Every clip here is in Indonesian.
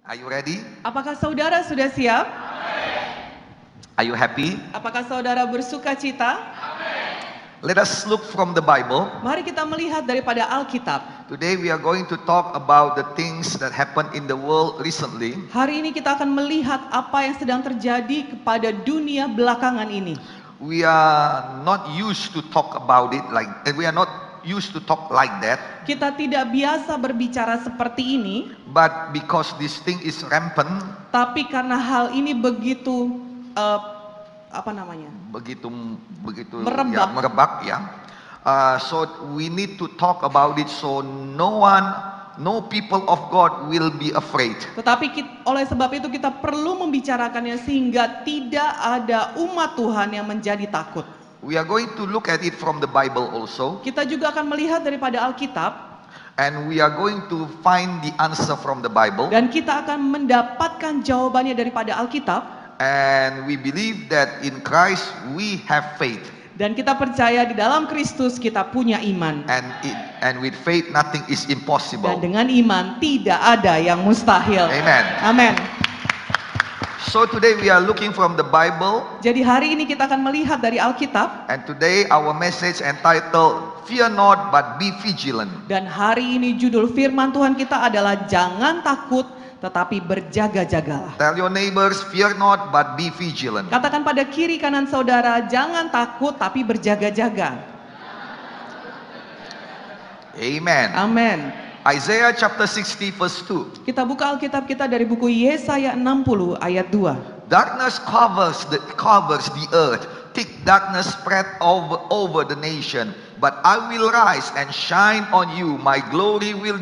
Are you ready? Apakah saudara sudah siap? Are you happy? Apakah saudara bersuka cita? Let us look from the Bible. Mari kita melihat daripada Alkitab. Today we are going to talk about the things that happened in the world recently. Hari ini kita akan melihat apa yang sedang terjadi kepada dunia belakangan ini. We are not used to talk about it like that. Kita tidak biasa berbicara seperti ini, But because this thing is rampant, tapi karena hal ini begitu begitu Merebak. merebak ya. So we need to talk about it so no people of God will be afraid. Tetapi oleh sebab itu kita perlu membicarakannya sehingga tidak ada umat Tuhan yang menjadi takut. We are going to look at it from the Bible also, Kita juga akan melihat daripada Alkitab, and we are going to find the answer from the Bible. dan kita akan mendapatkan jawabannya daripada Alkitab. And we believe that in Christ we have faith, Dan kita percaya di dalam Kristus kita punya iman. and with faith nothing is Dan impossible. dengan iman tidak ada yang mustahil. Amen. Amin. So today we are looking from the Bible, Jadi hari ini kita akan melihat dari Alkitab. and today our message entitled Fear Not But Be Vigilant. Dan hari ini judul firman Tuhan kita adalah jangan takut tetapi berjaga-jagalah. Tell your neighbors, fear not but be vigilant. Katakan pada kiri kanan saudara, jangan takut tapi berjaga-jaga. Amen. Amin. Isaiah chapter 60 verse 2. Kita buka Alkitab kita dari buku Yesaya 60 ayat 2. Darkness covers the earth. Thick darkness spread over the nation. But I will rise and shine on you. My glory will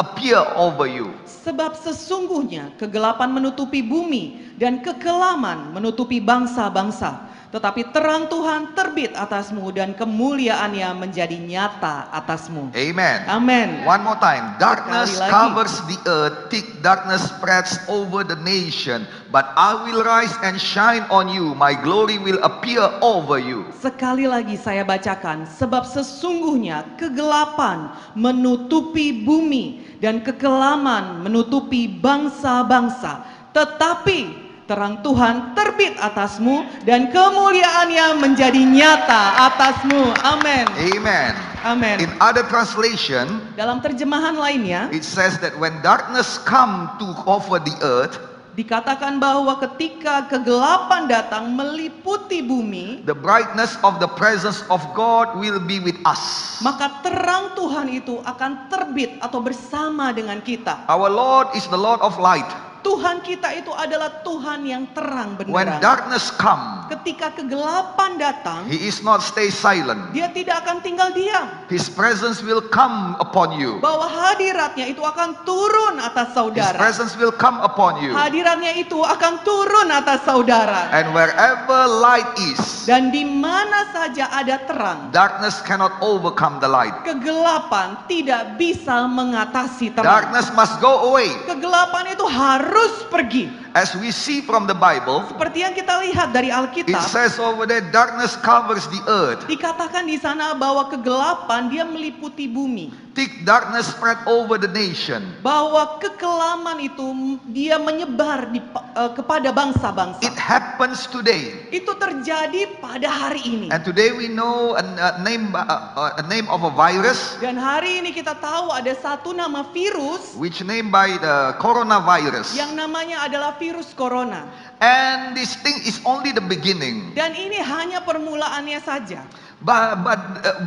appear over you. Sebab sesungguhnya kegelapan menutupi bumi dan kekelaman menutupi bangsa-bangsa. Tetapi terang Tuhan terbit atasmu dan kemuliaannya menjadi nyata atasmu. Amen. Amen. One more time. Darkness Sekali lagi. covers the earth. Thick darkness spreads over the nation. But I will rise and shine on you. My glory will appear over you. Sekali lagi saya bacakan. Sebab sesungguhnya kegelapan menutupi bumi dan kekelaman menutupi bangsa-bangsa. Tetapi terang Tuhan terbit atasmu dan kemuliaannya menjadi nyata atasmu. Amin. Amen. Amin. In other translation, Dalam terjemahan lainnya it says that when darkness come to cover the earth, dikatakan bahwa ketika kegelapan datang meliputi bumi, the brightness of the presence of God will be with us. maka terang Tuhan itu akan terbit atau bersama dengan kita. Our Lord is the Lord of light. Tuhan kita itu adalah Tuhan yang terang When benderang. darkness come, Ketika kegelapan datang, He is not stay silent. Dia tidak akan tinggal diam. His presence will come upon you. Bahwa hadiratnya itu akan turun atas His saudara. presence will come upon you. Hadiratnya itu akan turun atas saudara. And wherever light is, Dan di mana saja ada terang, darkness cannot overcome the light. kegelapan tidak bisa mengatasi terang. Darkness must go away. Kegelapan itu harus pergi. As we see from the Bible, Seperti yang kita lihat dari it Alkitab, says over there, darkness covers the earth. dikatakan di sana bahwa kegelapan dia meliputi bumi. Thick darkness spread over the nation. Bahwa kekelaman itu dia menyebar kepada bangsa-bangsa. It happens today. Itu terjadi pada hari ini. And today we know a name of a virus, Dan hari ini kita tahu ada satu nama virus which named by the coronavirus. yang namanya adalah virus corona. And this thing is only the beginning. Dan ini hanya permulaannya saja. But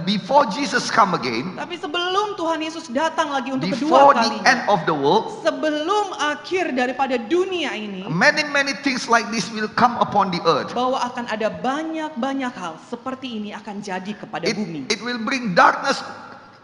before Jesus come again, Tapi sebelum Tuhan Yesus datang lagi untuk before kedua the end kalinya, of the world, sebelum akhir daripada dunia ini, many things like this will come upon the earth. bahwa akan ada banyak hal seperti ini akan jadi kepada bumi. It will bring darkness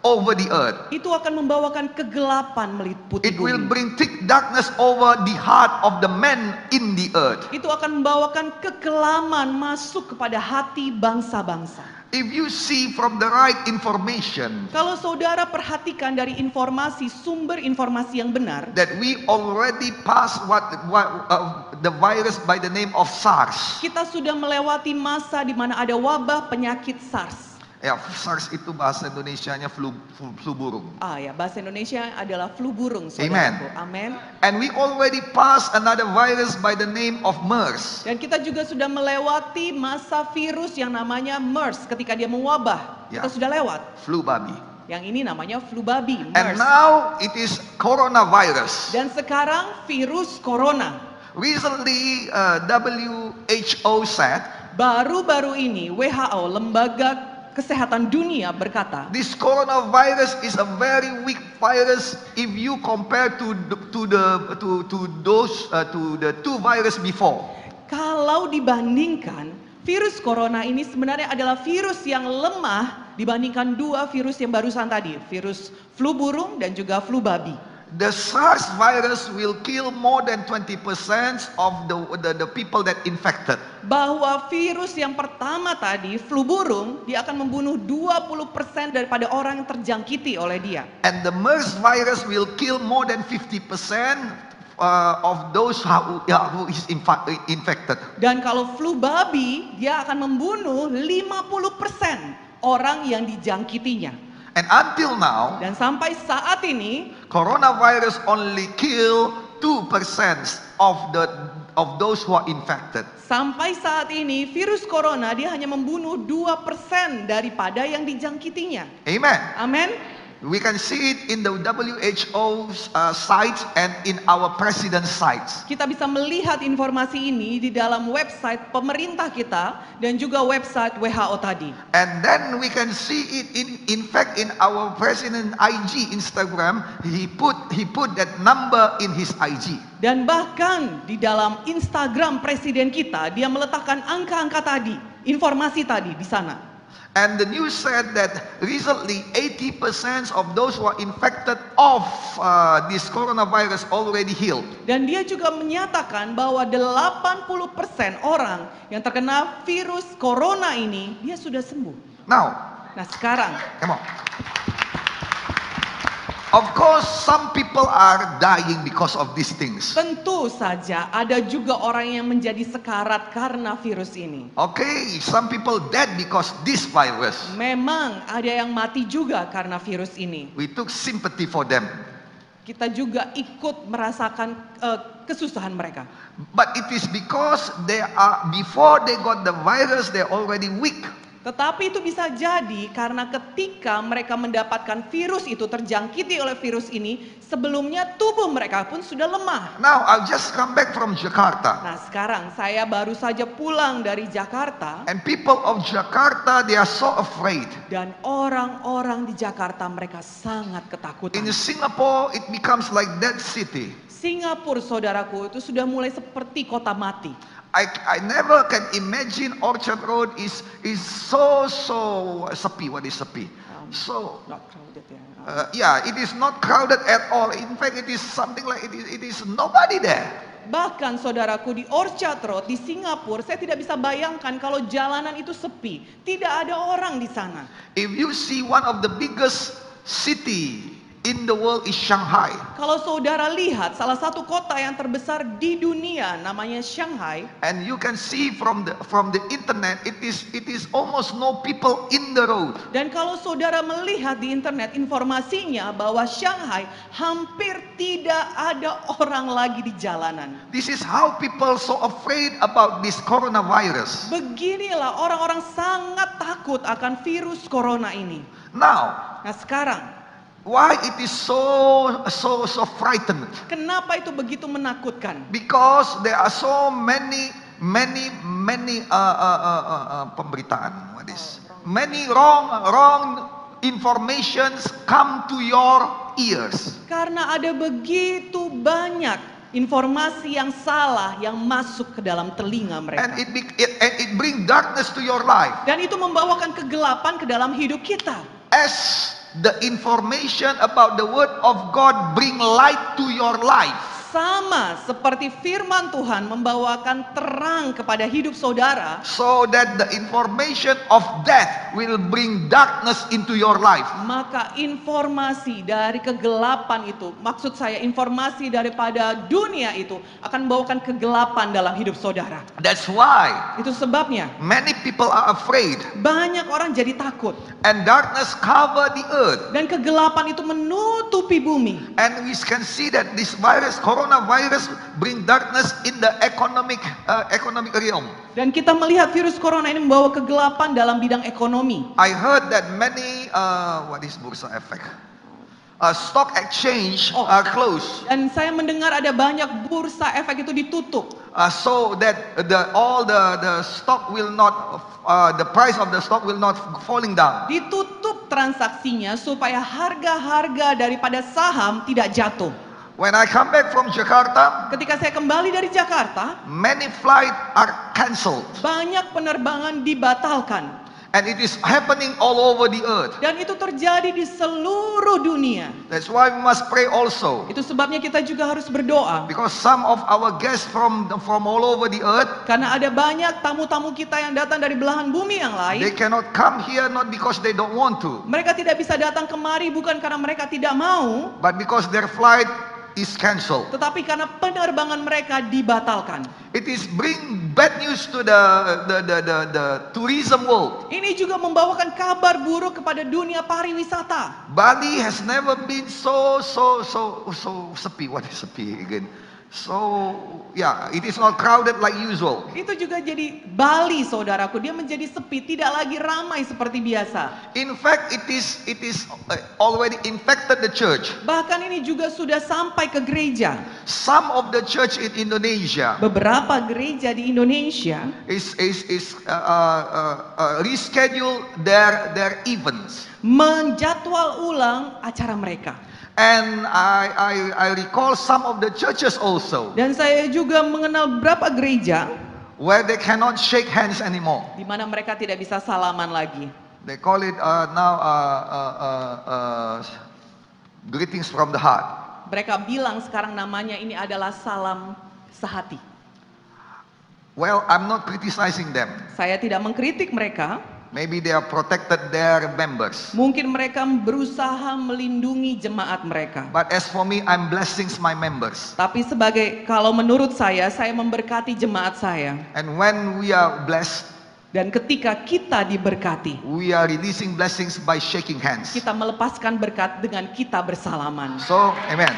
over the earth. Itu akan membawakan kegelapan meliputi It will bumi. bring thick darkness over the heart of the men in the earth. Itu akan membawakan kekelaman masuk kepada hati bangsa-bangsa. If you see from the right information Kalau saudara perhatikan dari sumber informasi yang benar, that we already passed the virus by the name of SARS. kita sudah melewati masa di mana ada wabah penyakit SARS. Ya, SARS itu bahasa Indonesianya flu burung. Ya, bahasa Indonesia adalah flu burung, Amen. saudaraku. Amin. And we already passed another virus by the name of MERS. Dan kita juga sudah melewati masa virus yang namanya MERS ketika dia mewabah. Ya. Kita sudah lewat. Flu babi. Yang ini namanya flu babi, And MERS. now it is coronavirus. Dan sekarang virus corona. Recently, WHO said Baru-baru ini WHO, Lembaga Kesehatan Dunia, berkata, this coronavirus is a very weak virus if you compare to the two virus before. kalau dibandingkan, virus corona ini sebenarnya adalah virus yang lemah dibandingkan dua virus yang barusan tadi, virus flu burung dan juga flu babi. The SARS virus will kill more than 20% of the people that infected. Bahwa virus yang pertama tadi, flu burung, dia akan membunuh 20% daripada orang yang terjangkiti oleh dia. And the MERS virus will kill more than 50% of those who is infected. Dan kalau flu babi, dia akan membunuh 50% orang yang dijangkitinya. And until now, Dan sampai saat ini, coronavirus only kill 2% of those who are infected. sampai saat ini virus corona dia hanya membunuh 2% daripada yang dijangkitinya. Amen. Amin. We can see it in the WHO's sites and in our president's sites. Kita bisa melihat informasi ini di dalam website pemerintah kita dan juga website WHO tadi. And then we can see it in fact in our president IG Instagram, he put that number in his IG. Dan bahkan di dalam Instagram presiden kita, dia meletakkan angka-angka tadi, informasi tadi di sana. And the news said that recently 80% of those who are infected of this coronavirus already healed. Dan dia juga menyatakan bahwa 80% orang yang terkena virus corona ini, dia sudah sembuh. Now, Nah sekarang, come on. Of course, some people are dying because of these things. tentu saja ada juga orang yang menjadi sekarat karena virus ini. Okay, some people dead because this virus. Memang ada yang mati juga karena virus ini. We took sympathy for them. Kita juga ikut merasakan kesusahan mereka. But it is because before they got the virus, they're already weak. Tetapi itu bisa jadi karena ketika mereka mendapatkan virus itu, terjangkiti oleh virus ini, sebelumnya tubuh mereka pun sudah lemah. Now, I've just come back from Jakarta. Nah sekarang saya baru saja pulang dari Jakarta. And people of Jakarta, they are so afraid. Dan orang-orang di Jakarta mereka sangat ketakutan. In Singapore, it becomes like that city. Singapura, saudaraku, itu sudah mulai seperti kota mati. I never can imagine Orchard Road is so sepi. What is sepi? So Not crowded, ya. yeah, it is not crowded at all. In fact, it is something like it is nobody there. Bahkan saudaraku, di Orchard Road di Singapura, saya tidak bisa bayangkan kalau jalanan itu sepi. Tidak ada orang di sana. If you see one of the biggest city in the world is Shanghai. Kalau saudara lihat salah satu kota yang terbesar di dunia namanya Shanghai. And you can see from the internet, it is almost no people in the road. Dan kalau saudara melihat di internet informasinya bahwa Shanghai hampir tidak ada orang lagi di jalanan. This is how people so afraid about this coronavirus. Beginilah orang-orang sangat takut akan virus corona ini. Now, Nah sekarang, why it is so frightened? kenapa itu begitu menakutkan? Because there are so many pemberitaan. What is many wrong informations come to your ears. Karena ada begitu banyak informasi yang salah yang masuk ke dalam telinga mereka. And it bring darkness to your life. Dan itu membawakan kegelapan ke dalam hidup kita. As the information about the word of God bring light to your life. sama seperti firman Tuhan membawakan terang kepada hidup saudara, so that the information of death will bring darkness into your life. maka informasi dari kegelapan itu, maksud saya informasi daripada dunia itu akan membawakan kegelapan dalam hidup saudara. That's why Itu sebabnya many people are afraid, banyak orang jadi takut and darkness cover the earth. dan kegelapan itu menutupi bumi. And we can see that this coronavirus, bring darkness in the economic realm. Dan kita melihat virus corona ini membawa kegelapan dalam bidang ekonomi. I heard that many, what is Bursa Efek? Stock exchange are closed. Dan saya mendengar ada banyak bursa efek itu ditutup. So that all the stock will not, the price of the stock will not falling down. Ditutup transaksinya supaya harga-harga daripada saham tidak jatuh. When I come back from Jakarta, Ketika saya kembali dari Jakarta, many flights are cancelled. banyak penerbangan dibatalkan. And it is happening all over the earth. Dan itu terjadi di seluruh dunia. That's why we must pray also. Itu sebabnya kita juga harus berdoa. Because some of our guests from all over the earth, Karena ada banyak tamu-tamu kita yang datang dari belahan bumi yang they lain. cannot come here not because they don't want to, Mereka tidak bisa datang kemari bukan karena mereka tidak mau, but because their flight is cancelled. tetapi karena penerbangan mereka dibatalkan. It is bring bad news to the tourism world. Ini juga membawakan kabar buruk kepada dunia pariwisata. Bali has never been so sepi. What is sepi again? So yeah, it is not crowded like usual. Itu juga jadi Bali, saudaraku. Dia menjadi sepi, tidak lagi ramai seperti biasa. In fact, it is already infected the church. Bahkan ini juga sudah sampai ke gereja. Some of the church in Indonesia Beberapa gereja di Indonesia is reschedule their events. menjadwal ulang acara mereka. And I recall some of the churches also Dan saya juga mengenal beberapa gereja where they cannot shake hands anymore. di mana mereka tidak bisa salaman lagi. They call it now greetings from the heart. Mereka bilang sekarang namanya ini adalah salam sehati. Well, I'm not criticizing them. Saya tidak mengkritik mereka. Maybe they are protected their members. Mungkin mereka berusaha melindungi jemaat mereka. But as for me, I'm blessing my members. Tapi kalau menurut saya memberkati jemaat saya. And when we are blessed, Dan ketika kita diberkati, we are releasing blessings by shaking hands. kita melepaskan berkat dengan kita bersalaman. So, amen.